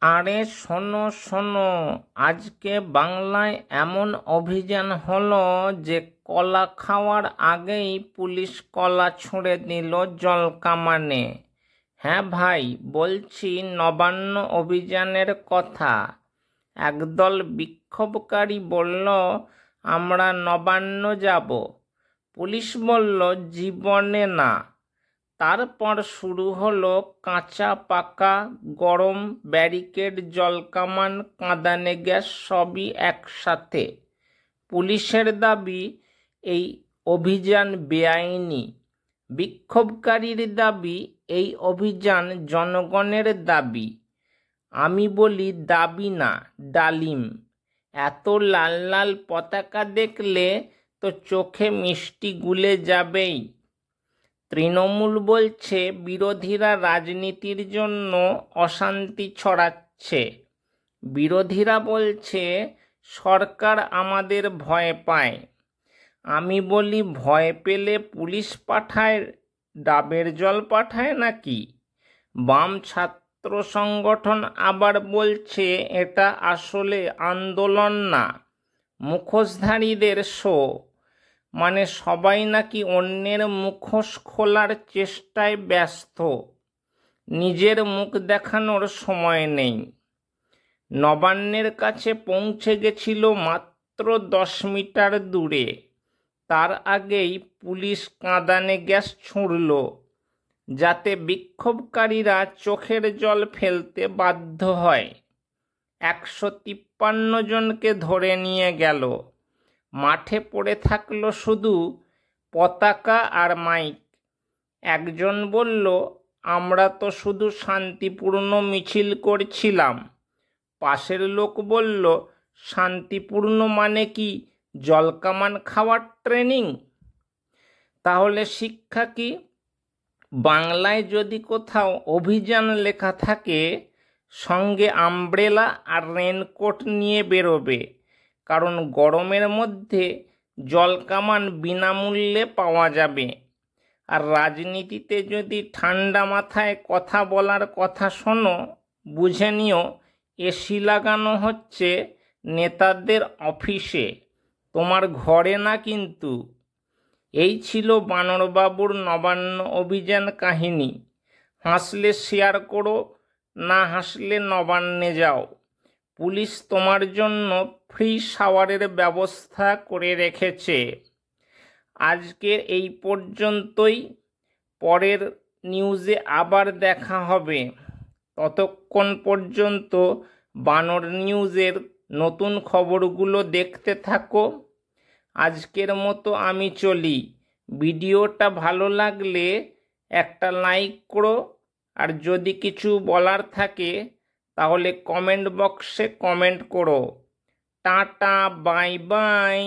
আরে শোনো শোনো, আজকে বাংলায় এমন অভিযান হলো যে কলা খাওয়ার আগেই পুলিশ কলা ছুঁড়ে দিল জলকামানে। হ্যাঁ ভাই, বলছি নবান্ন অভিযানের কথা। একদল বিক্ষোভকারী বলল আমরা নবান্ন যাব, পুলিশ বলল জীবনে না। তারপর শুরু হলো কাঁচা পাকা গরম, ব্যারিকেড, জলকামান, কাঁদানে গ্যাস, সবই একসাথে। পুলিশের দাবি এই অভিযান বেআইনি, বিক্ষোভকারীর দাবি এই অভিযান জনগণের দাবি। আমি বলি দাবি না, ডালিম। এত লাল লাল পতাকা দেখলে তো চোখে মিষ্টি গুলে যাবেই। তৃণমূল বলছে বিরোধীরা রাজনীতির জন্য অশান্তি ছড়াচ্ছে। বিরোধীরা বলছে সরকার আমাদের ভয় পায়। আমি বলি ভয় পেলে পুলিশ পাঠায়, ডাবের জল পাঠায় নাকি? বাম ছাত্র সংগঠন আবার বলছে এটা আসলে আন্দোলন না, মুখোশধারীদের শো। মানে সবাই নাকি অন্যের মুখোশ খোলার চেষ্টায় ব্যস্ত, নিজের মুখ দেখানোর সময় নেই। নবান্নের কাছে পৌঁছে গেছিল মাত্র 10 মিটার দূরে, তার আগেই পুলিশ কাঁদানে গ্যাস ছুঁড়ল, যাতে বিক্ষোভকারীরা চোখের জল ফেলতে বাধ্য হয়। 153 জনকে ধরে নিয়ে গেল। মাঠে পড়ে থাকলো শুধু পতাকা আর মাইক। একজন বলল আমরা তো শুধু শান্তিপূর্ণ মিছিল করছিলাম। পাশের লোক বলল শান্তিপূর্ণ মানে কি জলকামান খাওয়ার ট্রেনিং? তাহলে শিক্ষা কি? বাংলায় যদি কোথাও অভিযান লেখা থাকে, সঙ্গে আমব্রেলা আর রেনকোট নিয়ে বেরোবে, কারণ গরমের মধ্যে জলকামান বিনামূল্যে পাওয়া যাবে। আর রাজনীতিতে যদি ঠান্ডা মাথায় কথা বলার কথা শোনো, বুঝে নিও এসি লাগানো হচ্ছে নেতাদের অফিসে, তোমার ঘরে না কিন্তু। এই ছিল বানরবাবুর নবান্ন অভিযান কাহিনী। হাসলে শেয়ার করো, না হাসলে নবান্নে যাও। পুলিশ তোমার জন্য ফ্রি শাওয়ারের ব্যবস্থা করে রেখেছে। আজকের এই পর্যন্তই, পরের নিউজে আবার দেখা হবে। ততক্ষণ পর্যন্ত বানর নিউজের নতুন খবরগুলো দেখতে থাকো। আজকের মতো আমি চলি। ভিডিওটা ভালো লাগলে একটা লাইক করো, আর যদি কিছু বলার থাকে তাহলে কমেন্ট বক্সে কমেন্ট করো। Tata, bye bye.